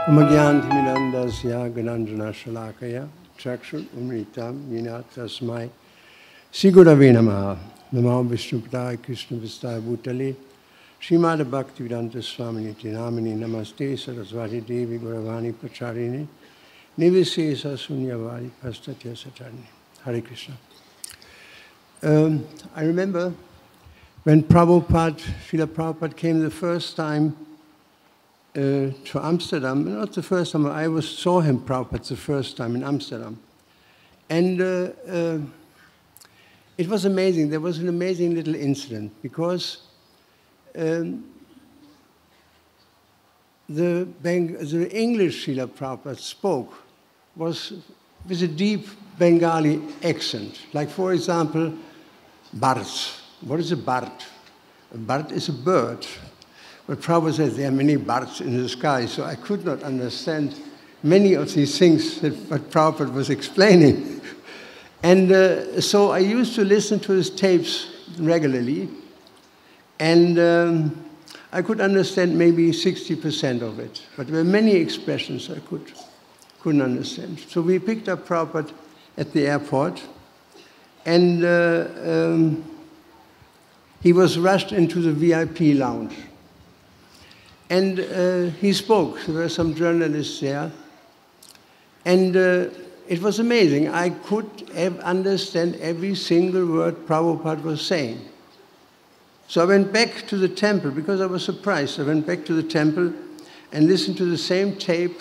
Umagyantimirandasya Gananjana Shalakaya Chakshur Umritam Yena Tasmai Sigurave Namaha Namo Vishnupadaya Krishna Vistaya Bhutale Srimad Bhaktivedanta Swami Niti Namini Namaste Saraswati Devi Gauravani Pracharini Nivise Sunyavari Pastatya Satarni. Hare Krishna. I remember when Srila Prabhupada came the first time to Amsterdam, not the first time, I saw him, Prabhupada, the first time in Amsterdam. And it was amazing. There was an amazing little incident because the English Srila Prabhupada spoke was with a deep Bengali accent. Like, for example, Bart. What is a Bart? A Bart is a bird. But Prabhupada says there are many Barts in the sky, so I could not understand many of these things that what Prabhupada was explaining. And so I used to listen to his tapes regularly, and I could understand maybe 60% of it. But there were many expressions I couldn't understand. So we picked up Prabhupada at the airport, and he was rushed into the VIP lounge. And he spoke. There were some journalists there. And it was amazing. I could understand every single word Prabhupada was saying. So I went back to the temple because I was surprised. I went back to the temple and listened to the same tape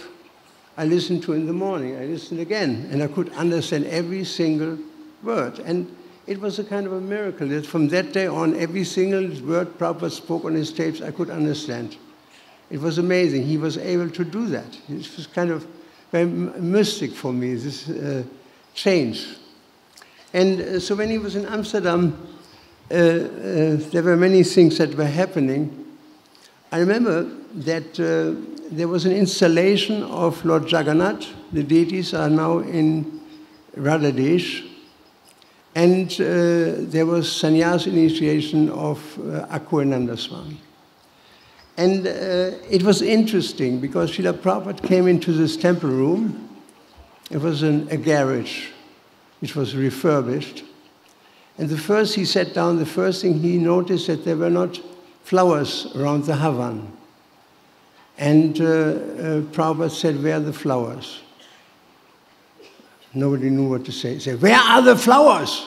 I listened to in the morning. I listened again, and I could understand every single word. And it was a kind of a miracle that from that day on, every single word Prabhupada spoke on his tapes, I could understand. It was amazing. He was able to do that. It was kind of very mystic for me, this change. And so when he was in Amsterdam, there were many things that were happening. I remember that there was an installation of Lord Jagannath. The deities are now in Radhadesh. And there was sannyas initiation of Akkurananda Swami. And it was interesting because Srila Prabhupada came into this temple room. It was a garage which was refurbished. And he sat down, the first thing he noticed that there were not flowers around the Havan. And Prabhupada said, "Where are the flowers?" Nobody knew what to say. He said, "Where are the flowers?"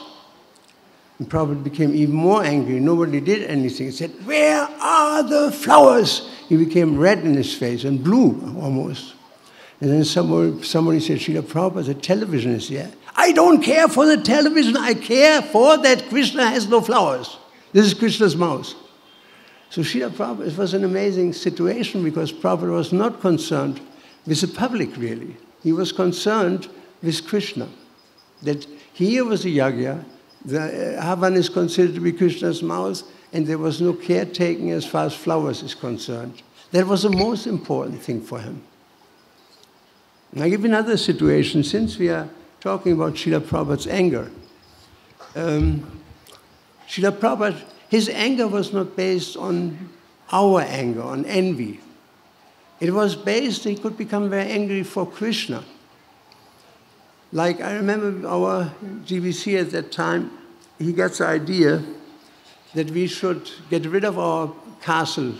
And Prabhupada became even more angry. Nobody did anything. He said, "Where are the flowers?" He became red in his face and blue almost. And then somebody said, "Srila Prabhupada, the television is here." "I don't care for the television. I care for that Krishna has no flowers. This is Krishna's mouth." So Srila Prabhupada, it was an amazing situation because Prabhupada was not concerned with the public really. He was concerned with Krishna. That here was a yagya. The Havan is considered to be Krishna's mouth, and there was no caretaking as far as flowers is concerned. That was the most important thing for him. And I give another situation, since we are talking about Srila Prabhupada's anger. Srila Prabhupada, his anger was not based on our anger, on envy. It was based, he could become very angry for Krishna. Like, I remember our GBC at that time, he got the idea that we should get rid of our castle.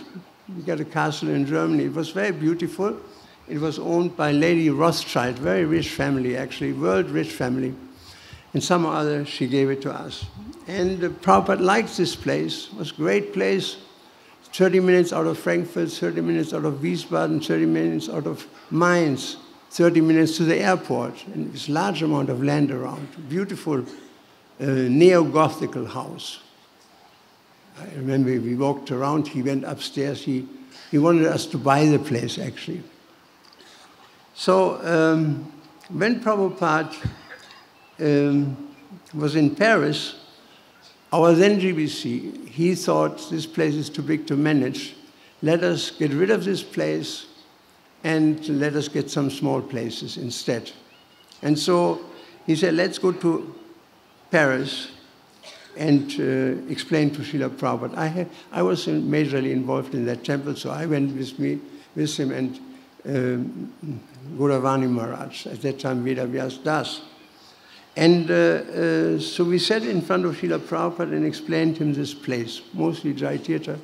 We got a castle in Germany. It was very beautiful. It was owned by Lady Rothschild, very rich family, actually, world rich family. And some other, she gave it to us. And Prabhupada liked this place. It was a great place. 30 minutes out of Frankfurt, 30 minutes out of Wiesbaden, 30 minutes out of Mainz. 30 minutes to the airport, and this large amount of land around. Beautiful neo-Gothical house. I remember we walked around, he went upstairs, he wanted us to buy the place, actually. So when Prabhupada was in Paris, our then GBC, he thought this place is too big to manage. Let us get rid of this place and let us get some small places instead. And so he said, let's go to Paris and explain to Srila Prabhupada. I was majorly involved in that temple, so I went with him, and Gauravani Maharaj, at that time Veda Vyas Das. And so we sat in front of Srila Prabhupada and explained him this place. Mostly Jayatira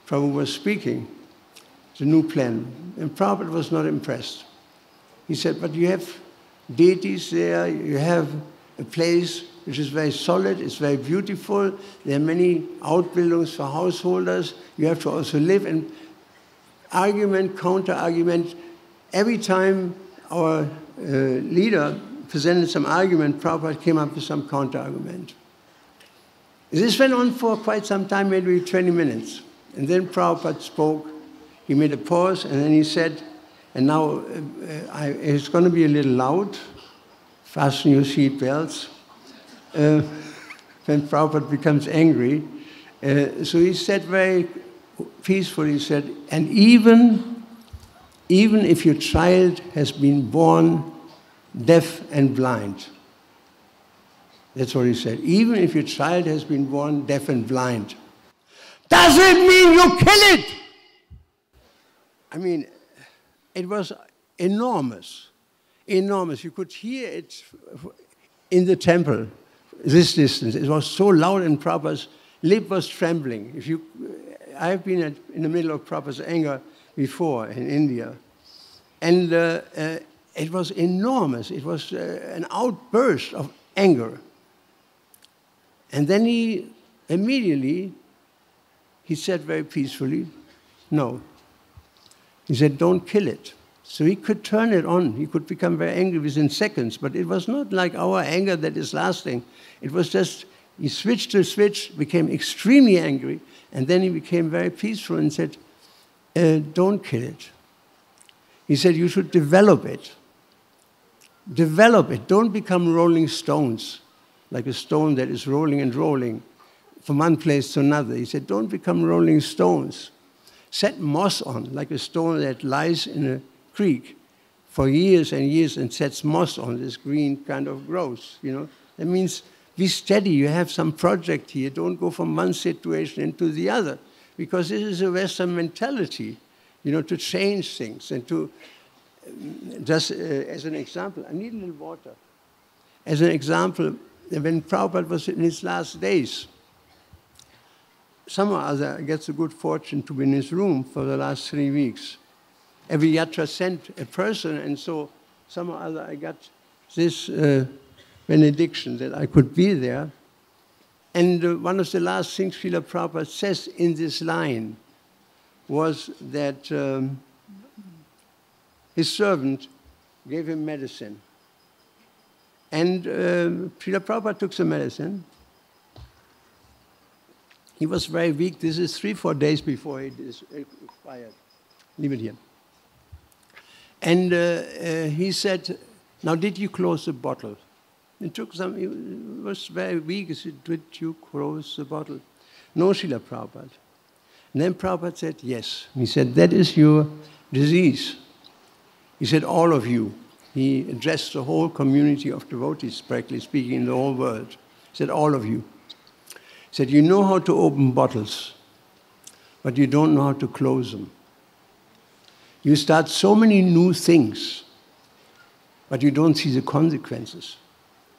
Prabhu was speaking, the new plan. And Prabhupada was not impressed. He said, but you have deities there, you have a place which is very solid, it's very beautiful, there are many outbuildings for householders, you have to also live, and argument, counter-argument. Every time our leader presented some argument, Prabhupada came up with some counter-argument. This went on for quite some time, maybe 20 minutes. And then Prabhupada spoke, he made a pause, and then he said, and now it's going to be a little loud, fasten your seat belts. When Prabhupada becomes angry. So he said very peacefully, he said, and even if your child has been born deaf and blind, that's what he said, even if your child has been born deaf and blind, does it mean you kill it? I mean, it was enormous, enormous. You could hear it in the temple, this distance. It was so loud and Prabhupada's lip was trembling. I've been in the middle of Prabhupada's anger before in India. And it was enormous. It was an outburst of anger. And then he said very peacefully, no. He said, don't kill it. So he could turn it on. He could become very angry within seconds. But it was not like our anger that is lasting. It was just, he switched the switch, became extremely angry, and then he became very peaceful and said, don't kill it. He said, you should develop it. Develop it. Don't become rolling stones, like a stone that is rolling and rolling from one place to another. He said, don't become rolling stones. Set moss on, like a stone that lies in a creek for years and years and sets moss on, this green kind of growth, you know. That means be steady, you have some project here, don't go from one situation into the other, because this is a Western mentality, you know, to change things and to, just as an example, I need a little water. As an example, when Prabhupada was in his last days, somehow or other I get the good fortune to be in his room for the last 3 weeks. Every yatra sent a person, and so somehow or other I got this benediction that I could be there. And one of the last things Srila Prabhupada says in this line was that his servant gave him medicine. And Srila Prabhupada took some medicine. He was very weak. This is 3-4 days before he expired. Leave it here. And he said, now did you close the bottle? It took some, he was very weak. He said, did you close the bottle? No, Srila Prabhupada. And then Prabhupada said, yes. He said, that is your disease. He said, all of you. He addressed the whole community of devotees, practically speaking, in the whole world. He said, all of you. He said, you know how to open bottles, but you don't know how to close them. You start so many new things, but you don't see the consequences.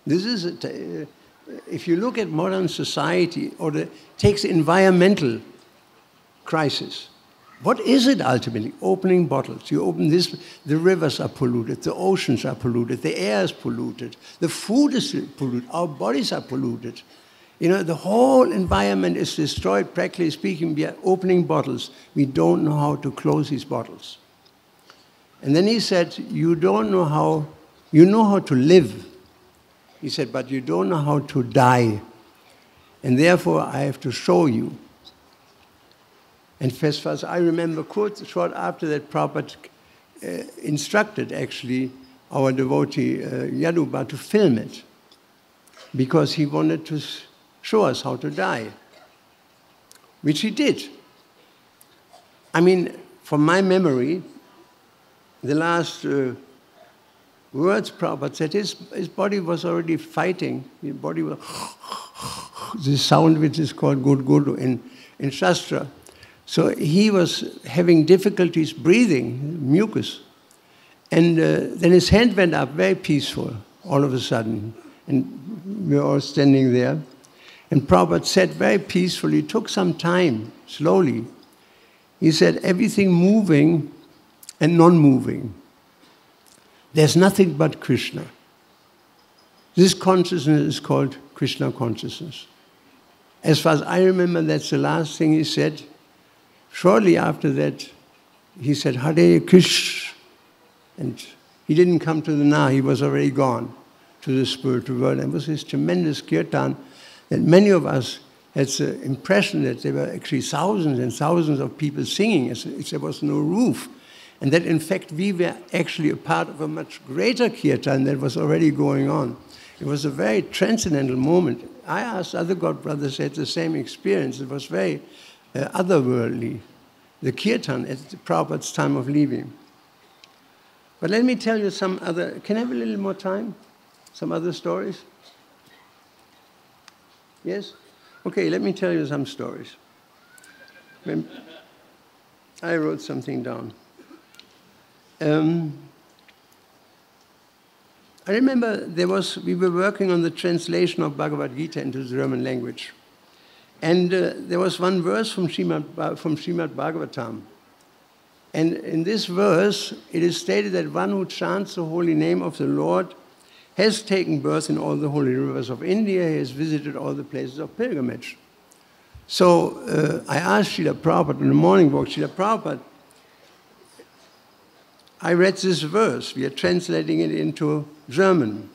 This is, if you look at modern society, or takes the environmental crisis, what is it ultimately? Opening bottles. You open this, the rivers are polluted, the oceans are polluted, the air is polluted, the food is polluted, our bodies are polluted. You know, the whole environment is destroyed, practically speaking. We are opening bottles. We don't know how to close these bottles. And then he said, you don't know how, you know how to live. He said, but you don't know how to die. And therefore, I have to show you. And as far as I remember, short after that, Prabhupada instructed, actually, our devotee, Yaduba, to film it, because he wanted to show us how to die, which he did. I mean, from my memory, the last words Prabhupada said, his body was already fighting. His body was this sound which is called gud in Shastra. So he was having difficulties breathing, mucus And then his hand went up, very peaceful, all of a sudden. And we were all standing there. And Prabhupada said very peacefully, it took some time, slowly. He said, everything moving and non-moving. There's nothing but Krishna. This consciousness is called Krishna consciousness. As far as I remember, that's the last thing he said. Shortly after that, he said, Hare Krishna. And he didn't come to the Na, he was already gone to the spiritual world. And it was this tremendous kirtan that many of us had the impression that there were actually thousands and thousands of people singing as there was no roof. And that in fact we were actually a part of a much greater kirtan that was already going on. It was a very transcendental moment. I asked other God brothers who had the same experience. It was very otherworldly, the kirtan at Prabhupada's time of leaving. But let me tell you some other, can I have a little more time? Some other stories? Yes? Okay, let me tell you some stories. I wrote something down. I remember we were working on the translation of Bhagavad Gita into the German language. And there was one verse from Srimad Bhagavatam. And in this verse, it is stated that one who chants the holy name of the Lord has taken birth in all the holy rivers of India. He has visited all the places of pilgrimage. So I asked Srila Prabhupada in the morning walk, Srila Prabhupada, I read this verse. We are translating it into German.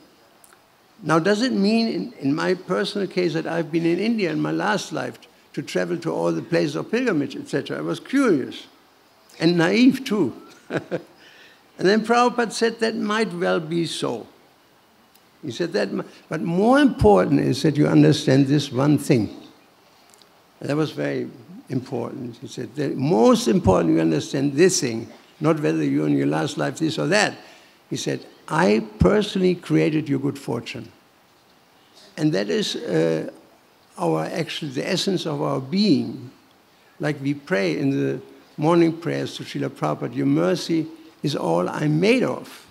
Now, does it mean, in my personal case, that I've been in India in my last life to travel to all the places of pilgrimage, etc.? I was curious and naive, too. And then Prabhupada said that might well be so. He said that, but more important is that you understand this one thing. And that was very important. He said, the most important you understand this thing, not whether you're in your last life this or that. He said, I personally created your good fortune. And that is actually the essence of our being. Like we pray in the morning prayers to Srila Prabhupada, your mercy is all I'm made of.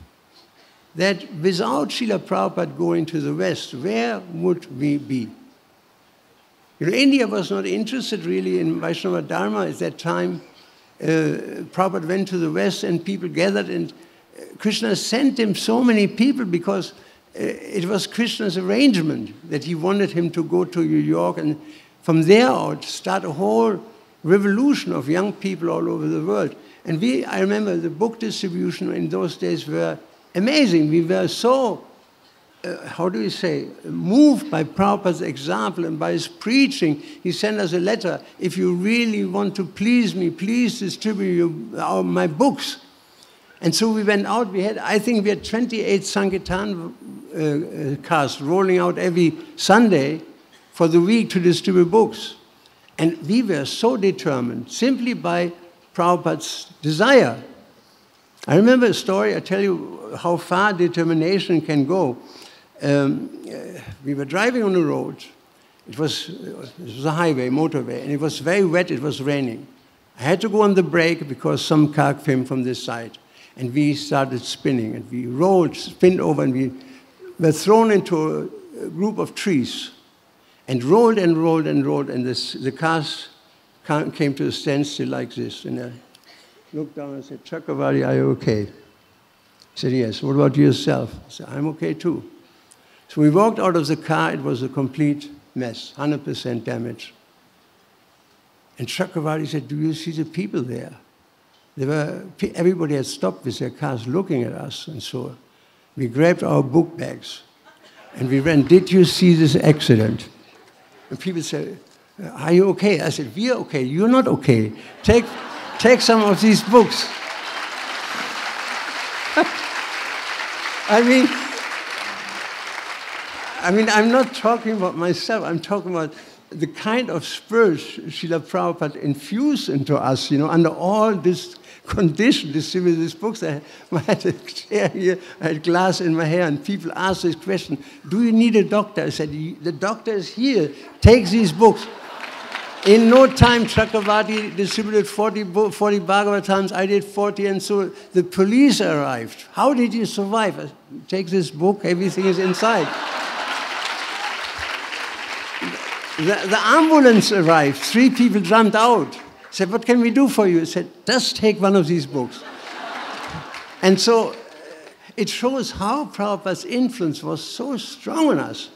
That without Srila Prabhupada going to the West, where would we be? You know, India was not interested really in Vaishnava Dharma at that time. Prabhupada went to the West and people gathered, and Krishna sent him so many people because it was Krishna's arrangement that he wanted him to go to New York and from there out start a whole revolution of young people all over the world. And I remember the book distribution in those days were amazing. We were so, moved by Prabhupada's example and by his preaching. He sent us a letter, if you really want to please me, please distribute my books. And so we went out, I think we had 28 Sankirtan cars rolling out every Sunday for the week to distribute books. And we were so determined, simply by Prabhupada's desire. I remember a story, I tell you how far determination can go. We were driving on the road. It was a highway, motorway, and it was very wet, it was raining. I had to go on the brake because some car came from this side. And we started spinning, and we rolled, spinned over, and we were thrown into a group of trees. And rolled and rolled and rolled, and the cars came to a standstill like this. And I looked down and said, Chakravarti, are you okay? He said, yes. What about yourself? I said, I'm okay too. So we walked out of the car. It was a complete mess, 100% damage. And Chakravarti said, do you see the people there? Everybody had stopped with their cars looking at us. And so we grabbed our book bags and we ran, did you see this accident? And people said, are you okay? I said, we are okay. You're not okay. Take some of these books. I mean, I'm not talking about myself. I'm talking about the kind of spirit Srila Prabhupada infused into us, you know, under all this condition, distribute these books. I had a chair here, I had glass in my hair, and people asked this question, do you need a doctor? I said, the doctor is here, take these books. In no time, Chakravarti distributed 40 Bhagavatams. I did 40, and so the police arrived. How did you survive? Take this book, everything is inside. The ambulance arrived. 3 people jumped out. Said, what can we do for you? I said, just take one of these books. And so it shows how Prabhupada's influence was so strong on us.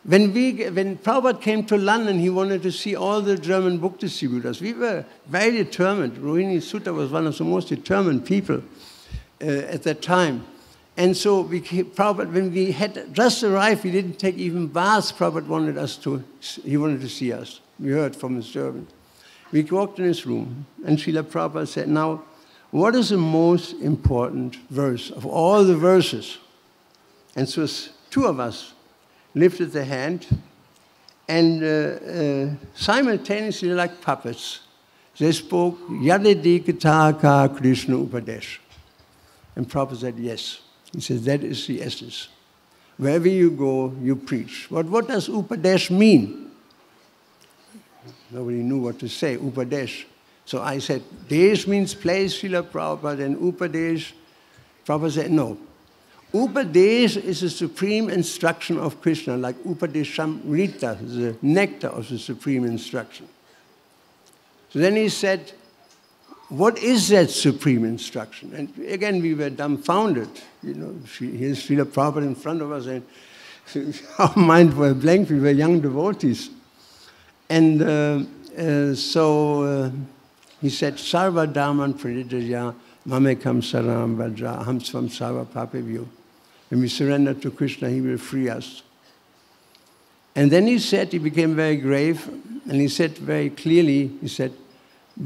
When Prabhupada came to London, he wanted to see all the German book distributors. We were very determined. Rohini Sutta was one of the most determined people at that time. And so Prabhupada, when we had just arrived, we didn't take even baths. Prabhupada wanted to see us. We heard from his servant. We walked in his room, and Srila Prabhupada said, now, what is the most important verse of all the verses? And so 2 of us lifted the hand, and simultaneously, like puppets, they spoke, Yadidikataka Krishna Upadesh. And Prabhupada said, yes. He said, that is the essence. Wherever you go, you preach. But what does Upadesh mean? Nobody knew what to say, Upadesh. So I said, Desh means place, Srila Prabhupada, and Upadesh. Prabhupada said, no. Upadesh is the supreme instruction of Krishna, like Upadeshamrita, the nectar of the supreme instruction. So then he said, what is that supreme instruction? And again, we were dumbfounded. You know, here's Srila Prabhupada in front of us, and our mind were blank. We were young devotees. And so he said, Sarva Dharman Pranidaya Mamekam Saram Vajra Aham Svam Sarva Papevyo. When we surrender to Krishna, he will free us. And then he said, he became very grave, and he said very clearly, he said,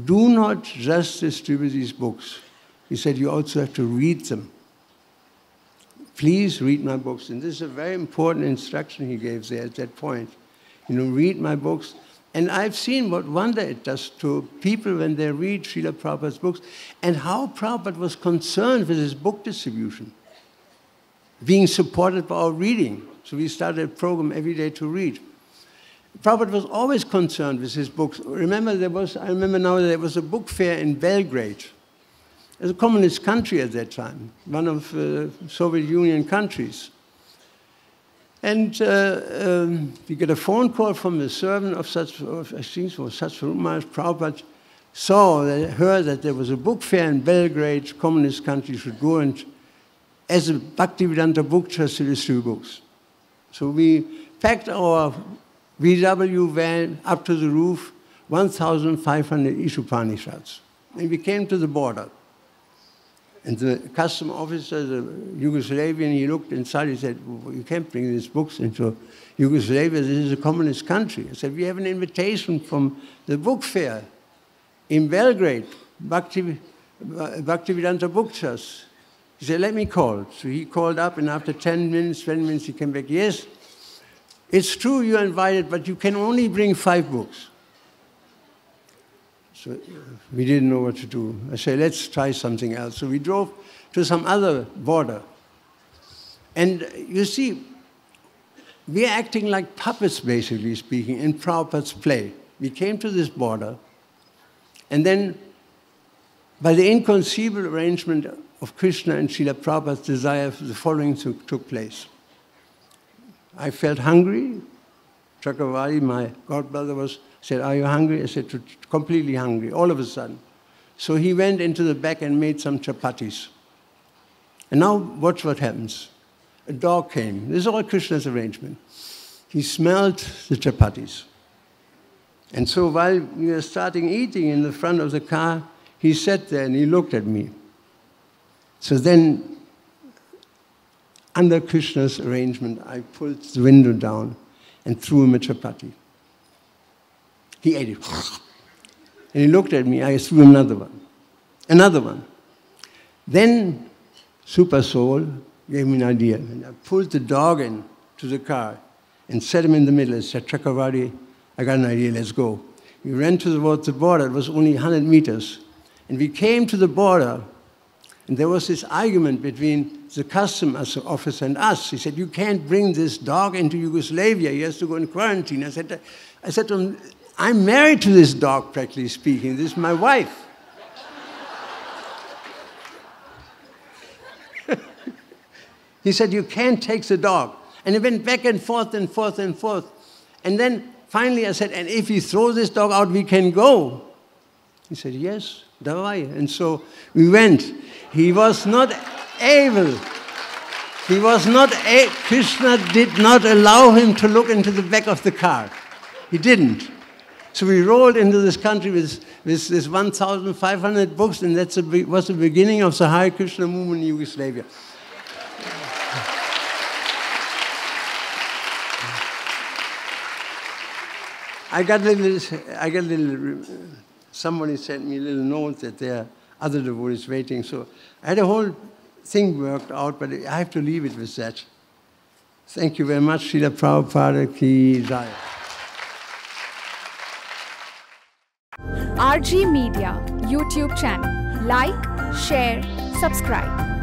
do not just distribute these books. He said, you also have to read them. Please read my books. And this is a very important instruction he gave there at that point. You know, read my books. And I've seen what wonder it does to people when they read Srila Prabhupada's books, and how Prabhupada was concerned with his book distribution, being supported by our reading. So we started a program every day to read. Prabhupada was always concerned with his books. I remember there was a book fair in Belgrade. It was a communist country at that time, one of Soviet Union countries. And we get a phone call from the servant of I think it was Satsvarup Prabhupada heard that there was a book fair in Belgrade, communist country should go and, as a Bhaktivedanta book trust, to distribute books. So we packed our VW van up to the roof, 1,500 Ishopanishads. And we came to the border. And the custom officer, the Yugoslavian, he looked inside, he said, well, you can't bring these books into Yugoslavia, this is a communist country. I said, we have an invitation from the book fair in Belgrade, Bhaktivedanta Book Trust. He said, let me call. So he called up, and after 10 minutes, 20 minutes, he came back, yes, it's true you're invited, but you can only bring 5 books. So we didn't know what to do. I said, let's try something else. So we drove to some other border. And you see, we are acting like puppets, basically speaking, in Prabhupada's play. We came to this border, and then by the inconceivable arrangement of Krishna and Srila Prabhupada's desire, the following took place. I felt hungry. Chakravarti, my godbrother, said, are you hungry? I said, completely hungry, all of a sudden. So he went into the back and made some chapatis. And now watch what happens. A dog came. This is all Krishna's arrangement. He smelled the chapatis. And so while we were starting eating in the front of the car, he sat there and he looked at me. So then, under Krishna's arrangement, I pulled the window down and threw him a chapati. He ate it. And he looked at me. I threw him another one. Another one. Then Super Soul gave me an idea. And I pulled the dog in to the car and set him in the middle. I said, Chakravarti, I got an idea, let's go. We ran towards the border. It was only 100 meters. And we came to the border, and there was this argument between the customs officer and us. He said, you can't bring this dog into Yugoslavia. He has to go in quarantine. I said to him, I'm married to this dog, practically speaking. This is my wife. He said, you can't take the dog. And it went back and forth and forth and forth. And then finally I said, and if you throw this dog out, we can go. He said, yes, davai. And so we went. He was not able. Krishna did not allow him to look into the back of the car. He didn't. So we rolled into this country with this 1,500 books, and that was the beginning of the Hare Krishna movement in Yugoslavia. I got a little, somebody sent me a little note that there are other devotees waiting. So I had a whole thing worked out, but I have to leave it with that. Thank you very much, Srila Prabhupada Ki Jai. RG Media YouTube channel. Like, share, subscribe.